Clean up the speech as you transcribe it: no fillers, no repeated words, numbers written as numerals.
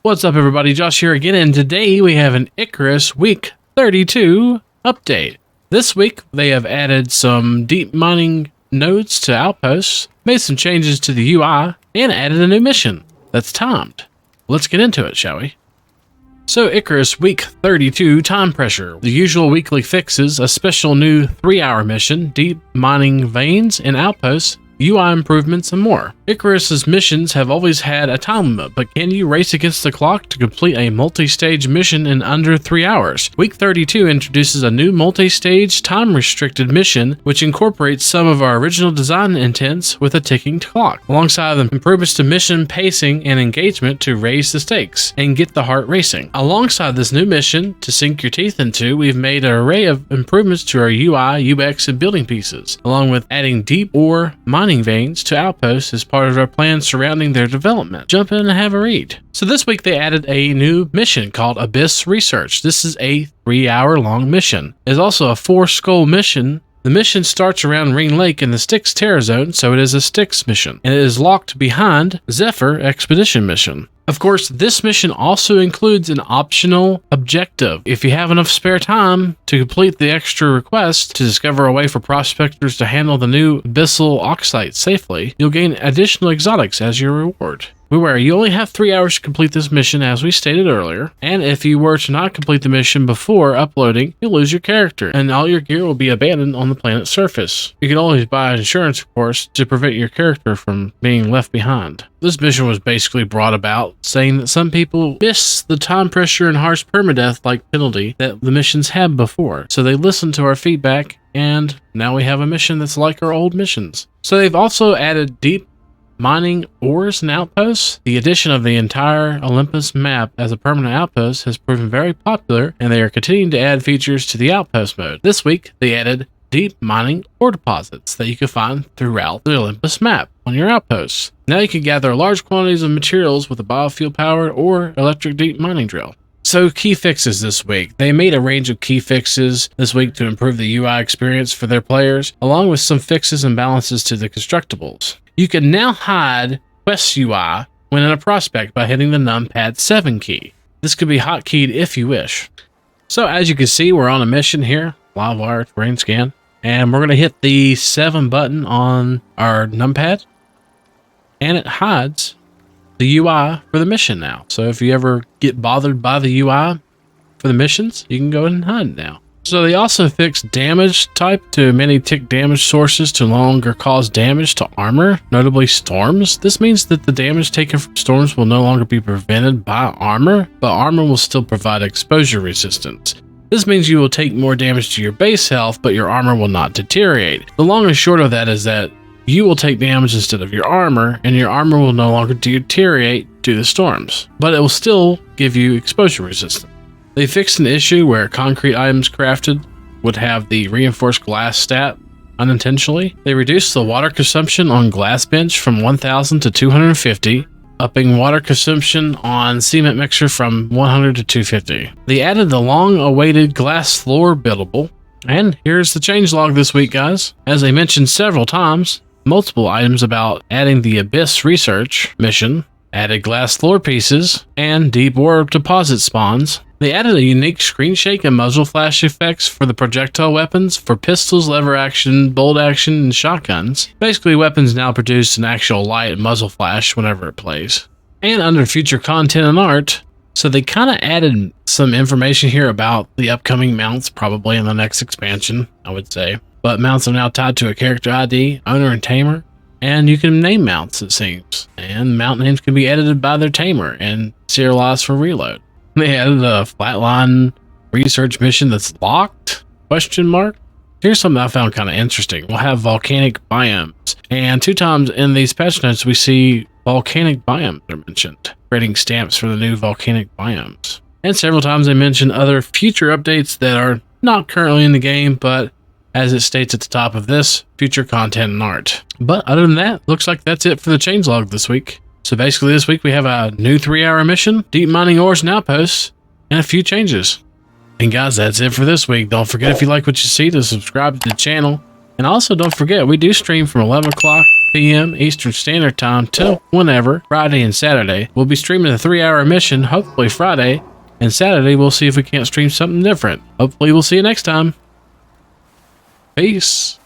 What's up everybody, Josh here again, and today we have an Icarus week 32 update. This week they have added some deep mining nodes to outposts, made some changes to the UI, and added a new mission that's timed. Let's get into it, shall we? So Icarus week 32 time pressure, the usual weekly fixes, a special new 3-hour mission, deep mining veins and outposts, UI improvements, and more. Icarus's missions have always had a time limit, but can you race against the clock to complete a multi-stage mission in under 3 hours? Week 32 introduces a new multi-stage time-restricted mission, which incorporates some of our original design intents with a ticking clock, alongside the improvements to mission pacing and engagement to raise the stakes and get the heart racing. Alongside this new mission to sink your teeth into, we've made an array of improvements to our UI, UX, and building pieces, along with adding deep ore mining veins to outposts as part of our plan surrounding their development. Jump in and have a read. So this week they added a new mission called Abyss Research. This is a 3-hour long mission. There's also a 4 skull mission. The mission starts around Ring Lake in the Styx Terror Zone, so it is a Styx mission, and it is locked behind Zephyr Expedition mission. Of course, this mission also includes an optional objective. If you have enough spare time to complete the extra request to discover a way for prospectors to handle the new abyssal oxide safely, you'll gain additional exotics as your reward. Beware, you only have 3 hours to complete this mission as we stated earlier, and if you were to not complete the mission before uploading, you'll lose your character, and all your gear will be abandoned on the planet's surface. You can always buy insurance, of course, to prevent your character from being left behind. This mission was basically brought about saying that some people miss the time pressure and harsh permadeath-like penalty that the missions had before, so they listened to our feedback, and now we have a mission that's like our old missions. So they've also added deep mining ores and outposts. The addition of the entire Olympus map as a permanent outpost has proven very popular, and they are continuing to add features to the outpost mode. This week, they added deep mining ore deposits that you can find throughout the Olympus map on your outposts. Now you can gather large quantities of materials with a biofuel powered or electric deep mining drill. So key fixes this week. They made a range of key fixes this week to improve the UI experience for their players, along with some fixes and balances to the constructibles. You can now hide Quest UI when in a prospect by hitting the numpad 7 key. This could be hotkeyed if you wish. So as you can see, we're on a mission here, live wire terrain scan, and we're going to hit the 7 button on our numpad, and it hides the UI for the mission now. So if you ever get bothered by the UI for the missions, you can go ahead and hide it now. So they also fixed damage type to many tick damage sources to no longer cause damage to armor, notably storms. This means that the damage taken from storms will no longer be prevented by armor, but armor will still provide exposure resistance. This means you will take more damage to your base health, but your armor will not deteriorate. The long and short of that is that you will take damage instead of your armor, and your armor will no longer deteriorate due to storms, but it will still give you exposure resistance. They fixed an issue where concrete items crafted would have the reinforced glass stat unintentionally. They reduced the water consumption on glass bench from 1000 to 250, upping water consumption on cement mixer from 100 to 250. They added the long-awaited glass floor buildable, and here's the changelog this week, guys. As I mentioned several times, multiple items about adding the Abyss Research mission, added glass floor pieces, and deep ore deposit spawns. They added a unique screen shake and muzzle flash effects for the projectile weapons for pistols, lever action, bolt action, and shotguns. Basically, weapons now produce an actual light and muzzle flash whenever it plays. And under future content and art, so they kind of added some information here about the upcoming mounts, probably in the next expansion, I would say. But mounts are now tied to a character ID, owner, and tamer. And you can name mounts, it seems. And mount names can be edited by their tamer and serialized for reload. They added a flatline research mission that's locked? Question mark. Here's something I found kind of interesting. We'll have volcanic biomes. And 2 times in these patch notes, we see volcanic biomes are mentioned, creating stamps for the new volcanic biomes. And several times they mention other future updates that are not currently in the game, but as it states at the top of this, future content and art. But other than that, looks like that's it for the changelog this week. So basically this week we have a new 3-hour mission, deep mining ores and outposts, and a few changes. And guys, that's it for this week. Don't forget, if you like what you see, to subscribe to the channel. And also don't forget, we do stream from 11 o'clock p.m. Eastern Standard Time till whenever, Friday and Saturday. We'll be streaming a 3-hour mission, hopefully Friday, and Saturday we'll see if we can't stream something different. Hopefully we'll see you next time. Peace.